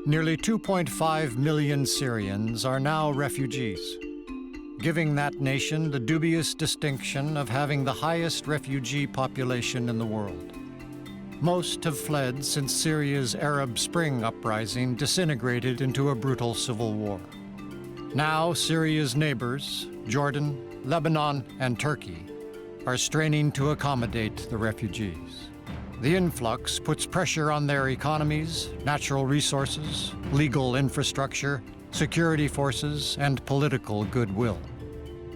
Nearly 2.5 million Syrians are now refugees, giving that nation the dubious distinction of having the highest refugee population in the world. Most have fled since Syria's Arab Spring uprising disintegrated into a brutal civil war. Now, Syria's neighbors, Jordan, Lebanon, and Turkey, are straining to accommodate the refugees. The influx puts pressure on their economies, natural resources, legal infrastructure, security forces, and political goodwill.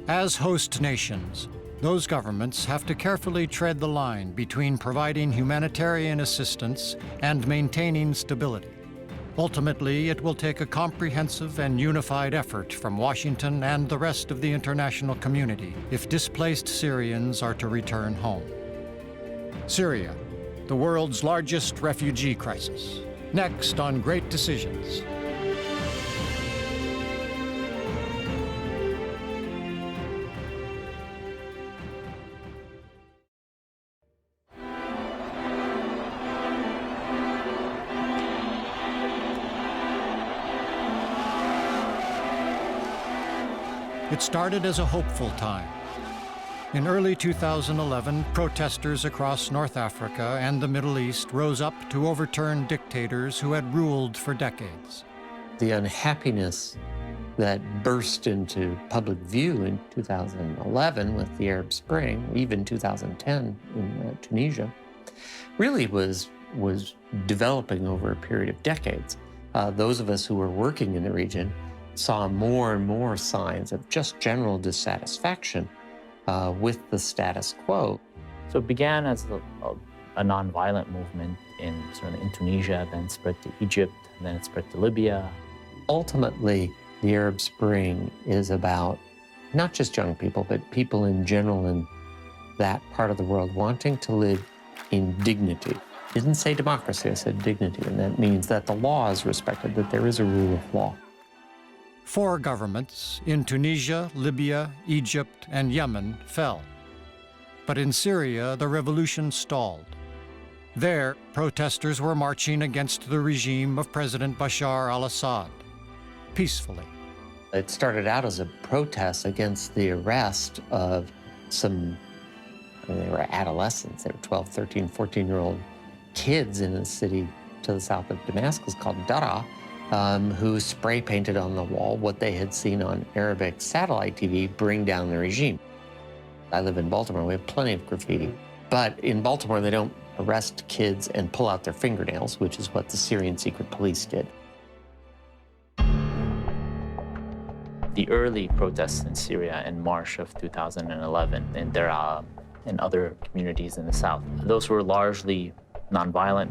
As host nations, those governments have to carefully tread the line between providing humanitarian assistance and maintaining stability. Ultimately, it will take a comprehensive and unified effort from Washington and the rest of the international community if displaced Syrians are to return home. Syria, the world's largest refugee crisis. Next on Great Decisions. It started as a hopeful time. In early 2011, protesters across North Africa and the Middle East rose up to overturn dictators who had ruled for decades. The unhappiness that burst into public view in 2011 with the Arab Spring, even 2010 in Tunisia, really was developing over a period of decades. Those of us who were working in the region saw more and more signs of just general dissatisfaction with the status quo. So it began as a nonviolent movement in Tunisia, then spread to Egypt, and then it spread to Libya. Ultimately, the Arab Spring is about not just young people, but people in general in that part of the world wanting to live in dignity. I didn't say democracy, I said dignity, and that means that the law is respected, that there is a rule of law. 4 governments in Tunisia, Libya, Egypt, and Yemen fell. But in Syria, the revolution stalled. There, protesters were marching against the regime of President Bashar al-Assad, peacefully. It started out as a protest against the arrest of some, they were adolescents, they were 12, 13, 14-year-old kids in a city to the south of Damascus called Daraa, who spray painted on the wall what they had seen on Arabic satellite TV, bring down the regime. I live in Baltimore, we have plenty of graffiti. But in Baltimore, they don't arrest kids and pull out their fingernails, which is what the Syrian secret police did. The early protests in Syria in March of 2011 in Daraa and other communities in the south, those were largely nonviolent,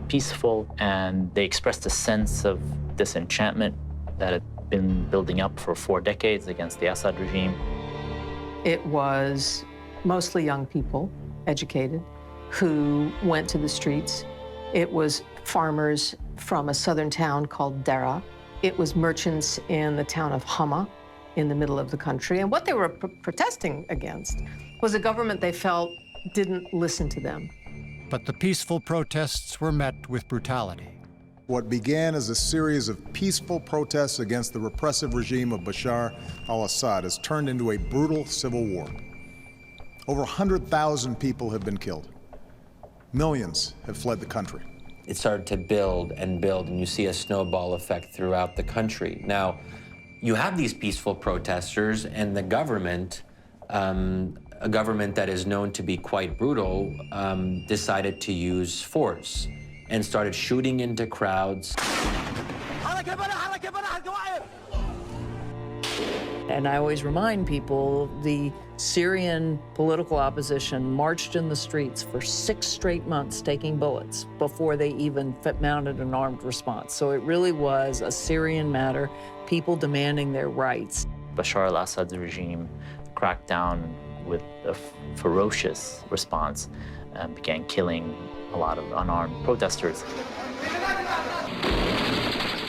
peaceful, and they expressed a sense of disenchantment that had been building up for 4 decades against the Assad regime. It was mostly young people, educated, who went to the streets. It was farmers from a southern town called Daraa. It was merchants in the town of Hama in the middle of the country. And what they were protesting against was a government they felt didn't listen to them. But the peaceful protests were met with brutality. What began as a series of peaceful protests against the repressive regime of Bashar al-Assad has turned into a brutal civil war. Over 100,000 people have been killed. Millions have fled the country. It started to build, and you see a snowball effect throughout the country. Now, you have these peaceful protesters, and the government, a government that is known to be quite brutal, decided to use force and started shooting into crowds. And I always remind people, the Syrian political opposition marched in the streets for 6 straight months taking bullets before they even mounted an armed response. So it really was a Syrian matter, people demanding their rights. Bashar al-Assad's regime cracked down with a ferocious response and began killing a lot of unarmed protesters.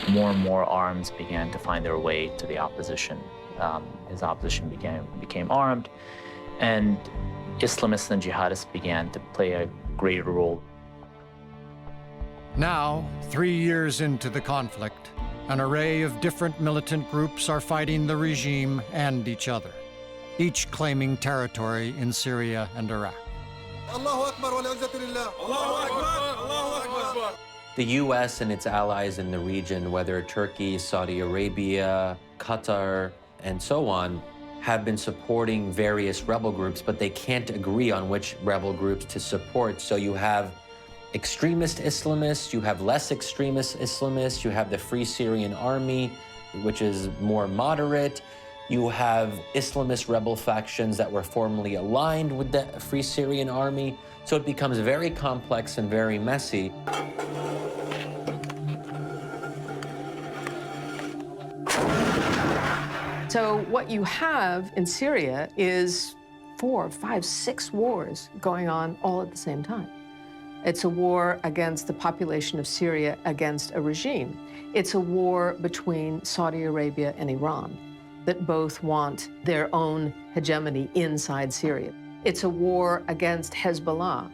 More and more arms began to find their way to the opposition. His opposition became armed, and Islamists and jihadists began to play a greater role. Now, 3 years into the conflict, an array of different militant groups are fighting the regime and each other, each claiming territory in Syria and Iraq. The U.S. and its allies in the region, whether Turkey, Saudi Arabia, Qatar, and so on, have been supporting various rebel groups, but they can't agree on which rebel groups to support. So you have extremist Islamists, you have less extremist Islamists, you have the Free Syrian Army, which is more moderate. You have Islamist rebel factions that were formerly aligned with the Free Syrian Army. So it becomes very complex and very messy. So what you have in Syria is 4, 5, 6 wars going on all at the same time. It's a war against the population of Syria against a regime. It's a war between Saudi Arabia and Iran that both want their own hegemony inside Syria. It's a war against Hezbollah,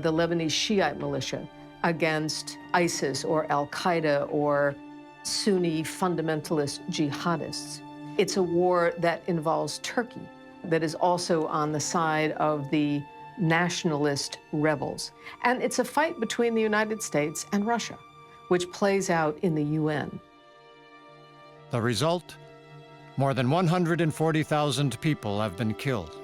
the Lebanese Shiite militia, against ISIS or Al-Qaeda or Sunni fundamentalist jihadists. It's a war that involves Turkey, that is also on the side of the nationalist rebels. And it's a fight between the United States and Russia, which plays out in the UN. The result? More than 140,000 people have been killed,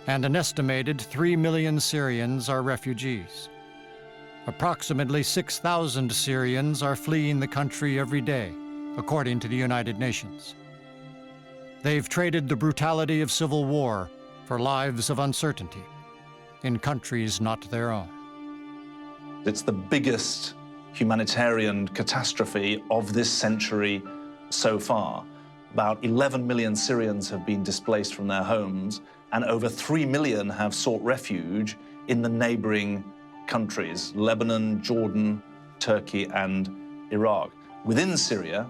and an estimated 3 million Syrians are refugees. Approximately 6,000 Syrians are fleeing the country every day, according to the United Nations. They've traded the brutality of civil war for lives of uncertainty in countries not their own. It's the biggest humanitarian catastrophe of this century so far. About 11 million Syrians have been displaced from their homes, and over 3 million have sought refuge in the neighboring countries, Lebanon, Jordan, Turkey, and Iraq. Within Syria,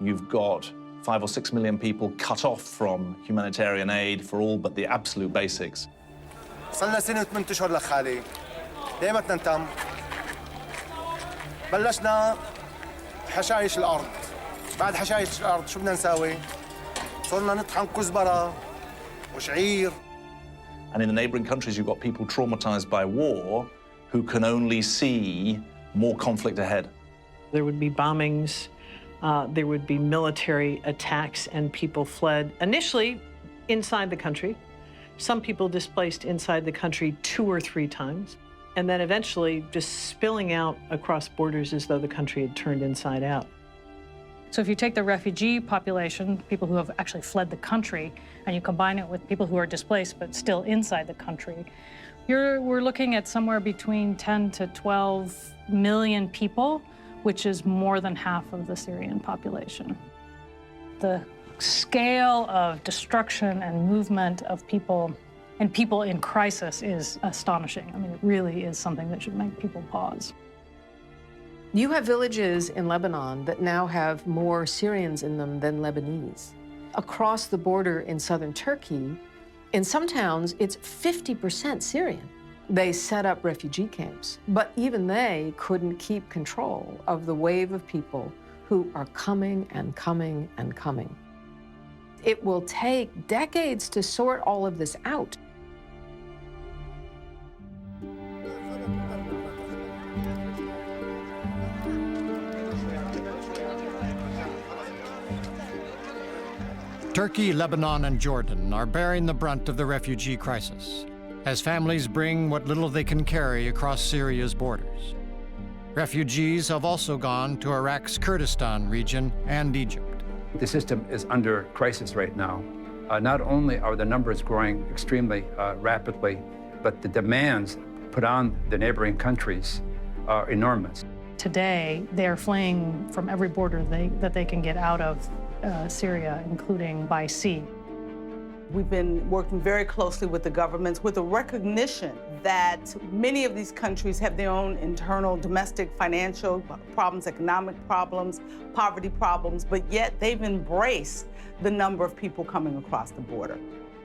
you've got 5 or 6 million people cut off from humanitarian aid for all but the absolute basics. صلنا سنة و8 أشهر لك خالي دائما ننتم بلشنا حشايش الأرض بعد حشايش الأرض شو بدنا نساوي؟ صرنا نطحن كزبرة وشعير. And in the neighboring countries, you've got people traumatized by war who can only see more conflict ahead. There would be bombings, there would be military attacks, and people fled initially inside the country. Some people displaced inside the country 2 or 3 times, and then eventually just spilling out across borders as though the country had turned inside out. So if you take the refugee population, people who have actually fled the country, and you combine it with people who are displaced but still inside the country, we're looking at somewhere between 10 to 12 million people, which is more than half of the Syrian population. The scale of destruction and movement of people and people in crisis is astonishing. I mean, it really is something that should make people pause. You have villages in Lebanon that now have more Syrians in them than Lebanese. Across the border in southern Turkey, in some towns, it's 50% Syrian. They set up refugee camps, but even they couldn't keep control of the wave of people who are coming and coming and coming. It will take decades to sort all of this out. Turkey, Lebanon, and Jordan are bearing the brunt of the refugee crisis as families bring what little they can carry across Syria's borders. Refugees have also gone to Iraq's Kurdistan region and Egypt. The system is under crisis right now. Not only are the numbers growing extremely rapidly, but the demands put on the neighboring countries are enormous. Today, they're fleeing from every border that they can get out of Syria, including by sea. We've been working very closely with the governments with a recognition that many of these countries have their own internal domestic financial problems, economic problems, poverty problems, but yet they've embraced the number of people coming across the border.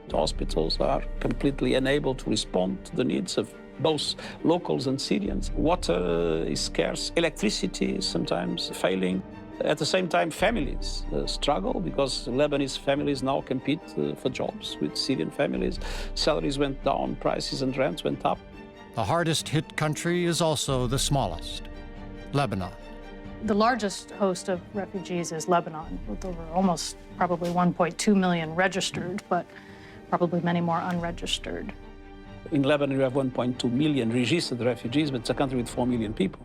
The hospitals are completely unable to respond to the needs of both locals and Syrians. Water is scarce, electricity is sometimes failing. At the same time, families struggle because Lebanese families now compete for jobs with Syrian families. Salaries went down, prices and rents went up. The hardest hit country is also the smallest, Lebanon. The largest host of refugees is Lebanon, with over almost probably 1.2 million registered, but probably many more unregistered. In Lebanon, you have 1.2 million registered refugees, but it's a country with 4 million people.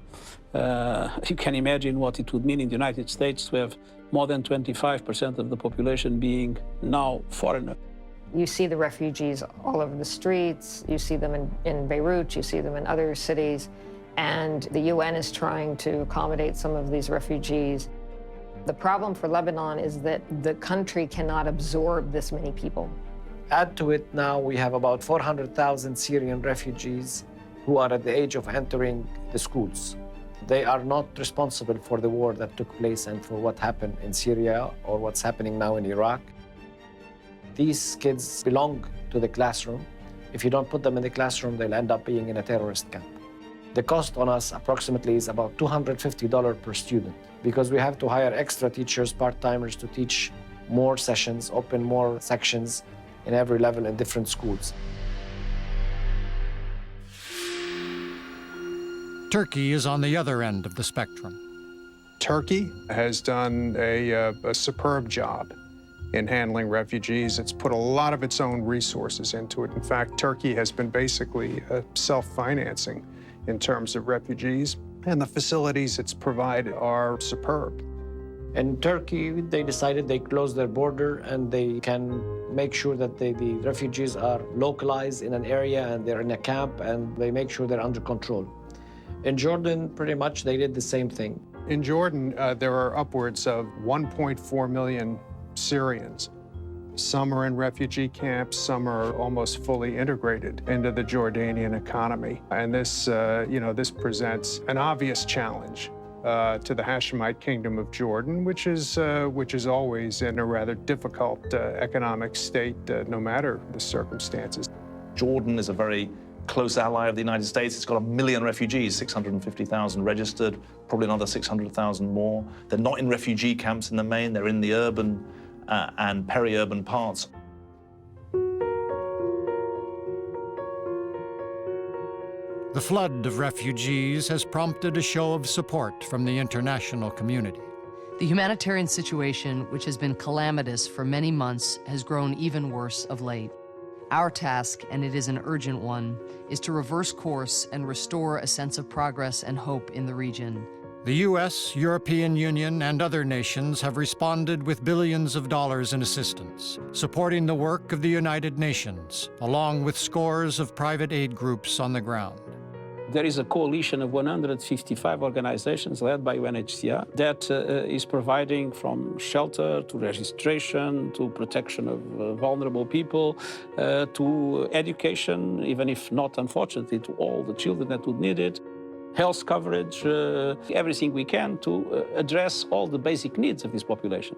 You can imagine what it would mean in the United States to have more than 25% of the population being now foreigner. You see the refugees all over the streets. You see them in Beirut. You see them in other cities. And the UN is trying to accommodate some of these refugees. The problem for Lebanon is that the country cannot absorb this many people. Add to it now, we have about 400,000 Syrian refugees who are at the age of entering the schools. They are not responsible for the war that took place and for what happened in Syria or what's happening now in Iraq. These kids belong to the classroom. If you don't put them in the classroom, they'll end up being in a terrorist camp. The cost on us approximately is about $250 per student because we have to hire extra teachers, part-timers to teach more sessions, open more sections in every level in different schools. Turkey is on the other end of the spectrum. Turkey has done a superb job in handling refugees. It's put a lot of its own resources into it. In fact, Turkey has been basically self-financing in terms of refugees, and the facilities it's provided are superb. In Turkey, they decided they close their border and they can make sure that the refugees are localized in an area and they're in a camp and they make sure they're under control. In Jordan, pretty much they did the same thing. In Jordan, there are upwards of 1.4 million Syrians. Some are in refugee camps, some are almost fully integrated into the Jordanian economy. And this, this presents an obvious challenge to the Hashemite Kingdom of Jordan, which is always in a rather difficult economic state, no matter the circumstances. Jordan is a very close ally of the United States. It's got 1 million refugees, 650,000 registered, probably another 600,000 more. They're not in refugee camps in the main, they're in the urban and peri-urban parts. The flood of refugees has prompted a show of support from the international community. The humanitarian situation, which has been calamitous for many months, has grown even worse of late. Our task, and it is an urgent one, is to reverse course and restore a sense of progress and hope in the region. The U.S., European Union, and other nations have responded with billions of dollars in assistance, supporting the work of the United Nations, along with scores of private aid groups on the ground. There is a coalition of 155 organizations led by UNHCR that is providing from shelter to registration to protection of vulnerable people to education, even if not, unfortunately, to all the children that would need it, health coverage, everything we can to address all the basic needs of this population.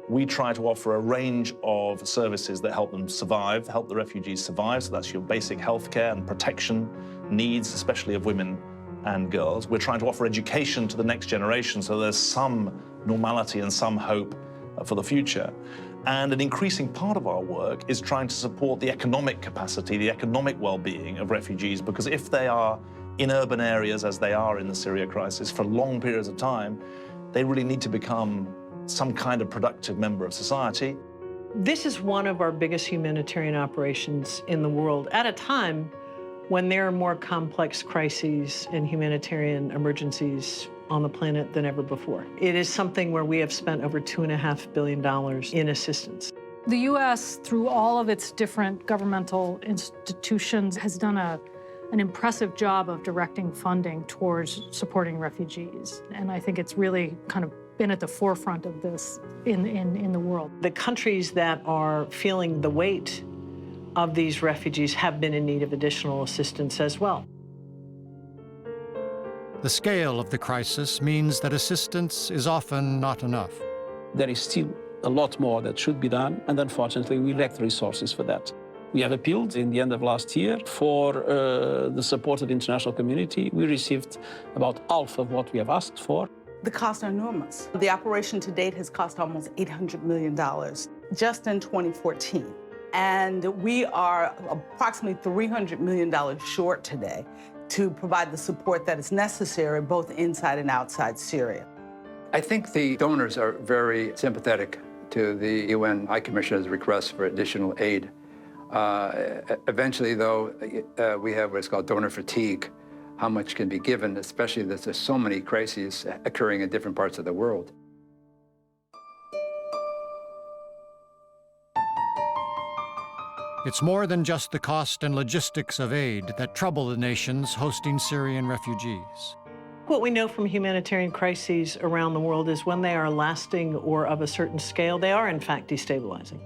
We try to offer a range of services that help them survive, help the refugees survive. So that's your basic healthcare and protection needs, especially of women and girls. We're trying to offer education to the next generation so there's some normality and some hope for the future. And an increasing part of our work is trying to support the economic capacity, the economic well-being of refugees, because if they are in urban areas, as they are in the Syria crisis, for long periods of time, they really need to become some kind of productive member of society. This is one of our biggest humanitarian operations in the world at a time when there are more complex crises and humanitarian emergencies on the planet than ever before. It is something where we have spent over $2.5 billion in assistance. The U.S., through all of its different governmental institutions, has done an impressive job of directing funding towards supporting refugees. And I think it's really kind of been at the forefront of this in the world. The countries that are feeling the weight of these refugees have been in need of additional assistance as well. The scale of the crisis means that assistance is often not enough. There is still a lot more that should be done, and unfortunately, we lack the resources for that. We have appealed in the end of last year for the support of the international community. We received about half of what we have asked for. The costs are enormous. The operation to date has cost almost $800 million just in 2014. And we are approximately $300 million short today to provide the support that is necessary both inside and outside Syria. I think the donors are very sympathetic to the UN High Commissioner's request for additional aid. Eventually, though, we have what's called donor fatigue, how much can be given, especially that there's so many crises occurring in different parts of the world. It's more than just the cost and logistics of aid that trouble the nations hosting Syrian refugees. What we know from humanitarian crises around the world is when they are lasting or of a certain scale, they are in fact destabilizing.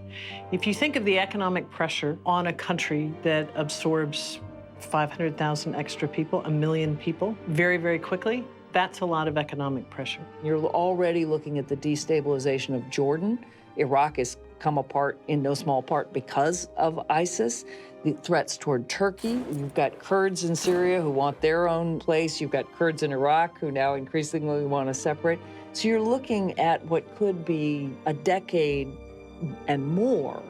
If you think of the economic pressure on a country that absorbs 500,000 extra people, 1 million people, very, very quickly, that's a lot of economic pressure. You're already looking at the destabilization of Jordan. Iraq has come apart in no small part because of ISIS. The threats toward Turkey. You've got Kurds in Syria who want their own place. You've got Kurds in Iraq who now increasingly want to separate. So you're looking at what could be a decade and more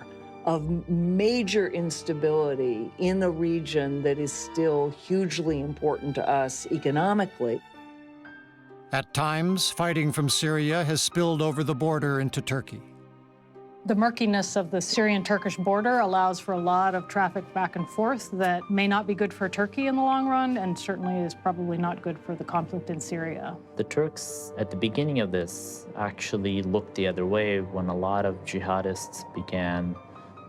of major instability in a region that is still hugely important to us economically. At times, fighting from Syria has spilled over the border into Turkey. The murkiness of the Syrian-Turkish border allows for a lot of traffic back and forth that may not be good for Turkey in the long run, and certainly is probably not good for the conflict in Syria. The Turks, at the beginning of this, actually looked the other way when a lot of jihadists began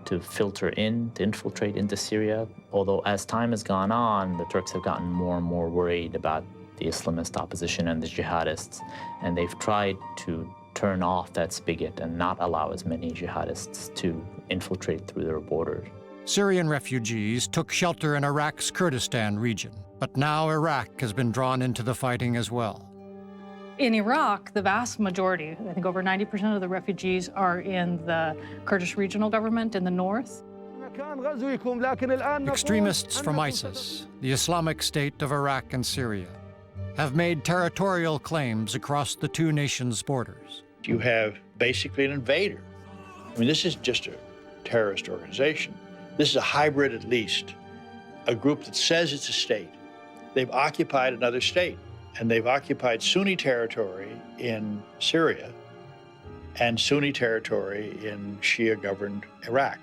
to filter in, to infiltrate into Syria. Although as time has gone on, the Turks have gotten more and more worried about the Islamist opposition and the jihadists, and they've tried to turn off that spigot and not allow as many jihadists to infiltrate through their borders. Syrian refugees took shelter in Iraq's Kurdistan region, but now Iraq has been drawn into the fighting as well. In Iraq, the vast majority, I think over 90% of the refugees are in the Kurdish regional government in the north. Extremists from ISIS, the Islamic State of Iraq and Syria, have made territorial claims across the two nations' borders. You have basically an invader. I mean, this isn't just a terrorist organization. This is a hybrid, at least, a group that says it's a state. They've occupied another state, and they've occupied Sunni territory in Syria and Sunni territory in Shia-governed Iraq.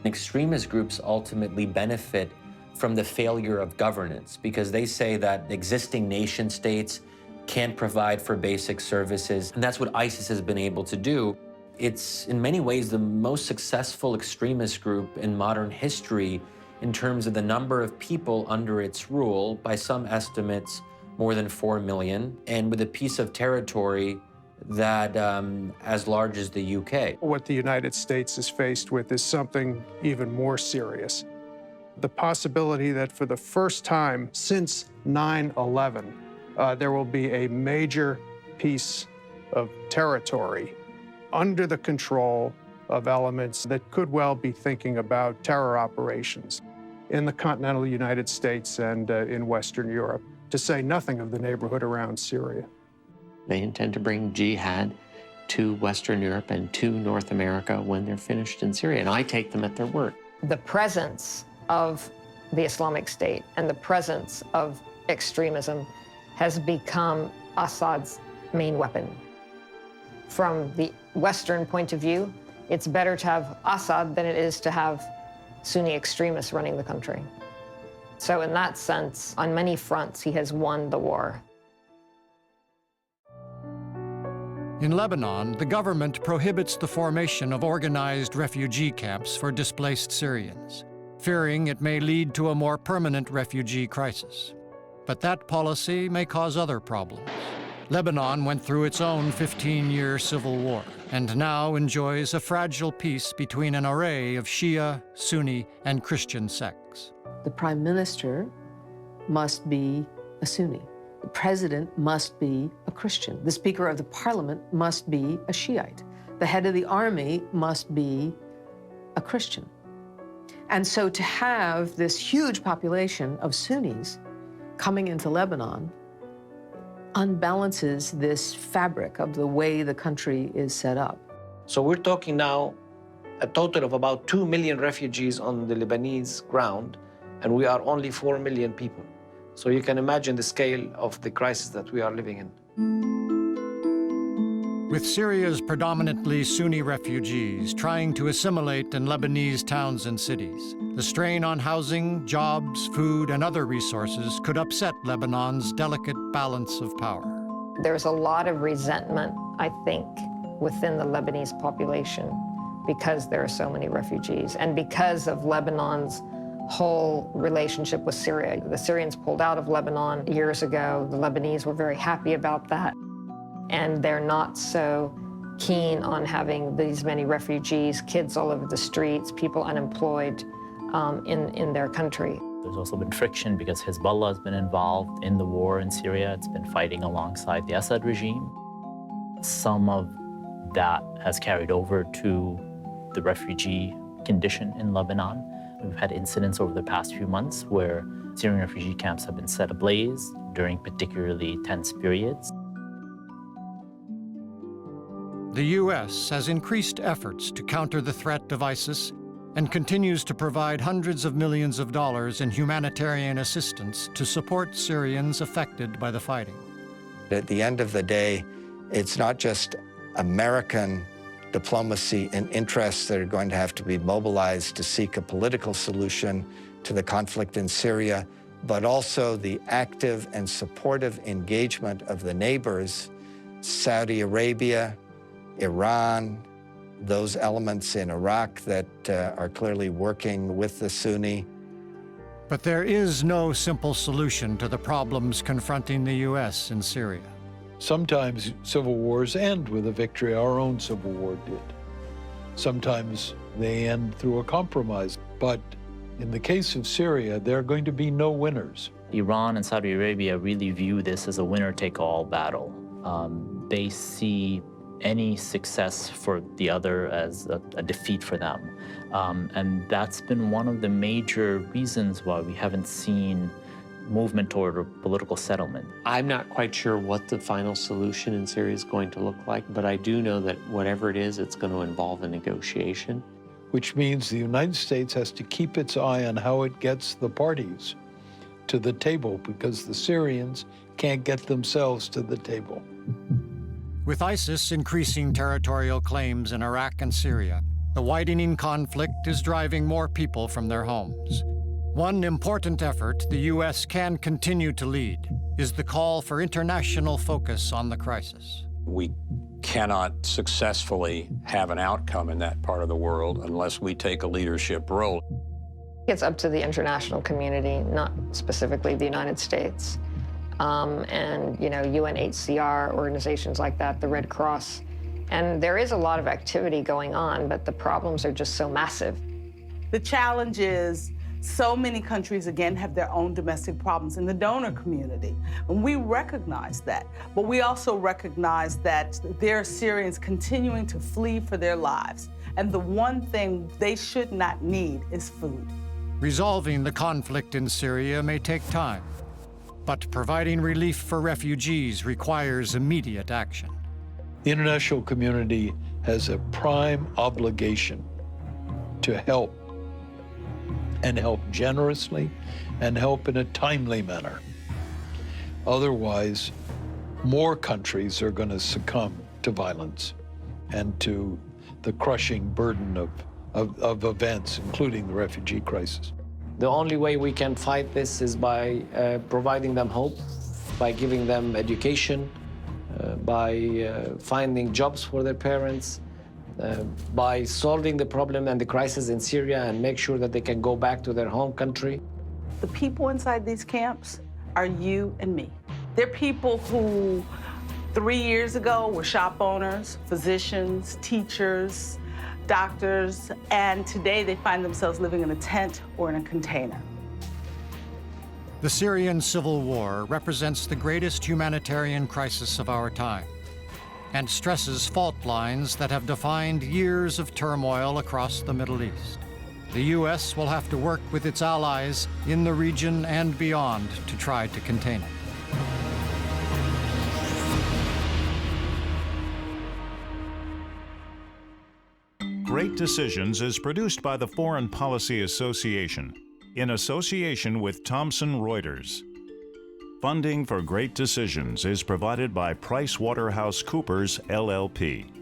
Extremist groups ultimately benefit from the failure of governance because they say that existing nation states can't provide for basic services, and that's what ISIS has been able to do. It's in many ways the most successful extremist group in modern history in terms of the number of people under its rule, by some estimates more than 4 million, and with a piece of territory that as large as the UK. What the United States is faced with is something even more serious. The possibility that for the first time since 9/11, there will be a major piece of territory under the control of elements that could well be thinking about terror operations in the continental United States and in Western Europe, to say nothing of the neighborhood around Syria. They intend to bring jihad to Western Europe and to North America when they're finished in Syria, and I take them at their word. The presence of the Islamic State and the presence of extremism has become Assad's main weapon. From the Western point of view, it's better to have Assad than it is to have Sunni extremists running the country. So in that sense, on many fronts, he has won the war. In Lebanon, the government prohibits the formation of organized refugee camps for displaced Syrians, fearing it may lead to a more permanent refugee crisis. But that policy may cause other problems. Lebanon went through its own 15-year civil war and now enjoys a fragile peace between an array of Shia, Sunni, and Christian sects. The prime minister must be a Sunni. The president must be a Christian. The speaker of the parliament must be a Shiite. The head of the army must be a Christian. And so to have this huge population of Sunnis coming into Lebanon unbalances this fabric of the way the country is set up. So we're talking now a total of about 2 million refugees on the Lebanese ground, and we are only 4 million people. So you can imagine the scale of the crisis that we are living in. With Syria's predominantly Sunni refugees trying to assimilate in Lebanese towns and cities, the strain on housing, jobs, food, and other resources could upset Lebanon's delicate balance of power. There's a lot of resentment, I think, within the Lebanese population because there are so many refugees and because of Lebanon's whole relationship with Syria. The Syrians pulled out of Lebanon years ago. The Lebanese were very happy about that. And they're not so keen on having these many refugees, kids all over the streets, people unemployed in their country. There's also been friction because Hezbollah has been involved in the war in Syria. It's been fighting alongside the Assad regime. Some of that has carried over to the refugee condition in Lebanon. We've had incidents over the past few months where Syrian refugee camps have been set ablaze during particularly tense periods. The U.S. has increased efforts to counter the threat of ISIS and continues to provide hundreds of millions of dollars in humanitarian assistance to support Syrians affected by the fighting. At the end of the day, it's not just American diplomacy and interests that are going to have to be mobilized to seek a political solution to the conflict in Syria, but also the active and supportive engagement of the neighbors, Saudi Arabia, Iran, those elements in Iraq that are clearly working with the Sunni. But there is no simple solution to the problems confronting the U.S. in Syria. Sometimes civil wars end with a victory. Our own civil war did. Sometimes they end through a compromise. But in the case of Syria, there are going to be no winners. Iran and Saudi Arabia really view this as a winner-take-all battle. They see any success for the other as a defeat for them. And that's been one of the major reasons why we haven't seen movement toward a political settlement. I'm not quite sure what the final solution in Syria is going to look like, but I do know that whatever it is, it's going to involve a negotiation. Which means the United States has to keep its eye on how it gets the parties to the table, because the Syrians can't get themselves to the table. With ISIS increasing territorial claims in Iraq and Syria, the widening conflict is driving more people from their homes. One important effort the U.S. can continue to lead is the call for international focus on the crisis. We cannot successfully have an outcome in that part of the world unless we take a leadership role. It's up to the international community, not specifically the United States. And, you know, UNHCR, organizations like that, the Red Cross. And there is a lot of activity going on, but the problems are just so massive. The challenge is so many countries, again, have their own domestic problems in the donor community. And we recognize that. But we also recognize that there are Syrians continuing to flee for their lives. And the one thing they should not need is food. Resolving the conflict in Syria may take time, but providing relief for refugees requires immediate action. The international community has a prime obligation to help, and help generously, and help in a timely manner. Otherwise, more countries are going to succumb to violence and to the crushing burden of events, including the refugee crisis. The only way we can fight this is by providing them hope, by giving them education, by finding jobs for their parents, by solving the problem and the crisis in Syria and make sure that they can go back to their home country. The people inside these camps are you and me. They're people who 3 years ago were shop owners, physicians, teachers, doctors, and today they find themselves living in a tent or in a container. The Syrian civil war represents the greatest humanitarian crisis of our time and stresses fault lines that have defined years of turmoil across the Middle East. The U.S. will have to work with its allies in the region and beyond to try to contain it. Great Decisions is produced by the Foreign Policy Association in association with Thomson Reuters. Funding for Great Decisions is provided by PricewaterhouseCoopers, LLP.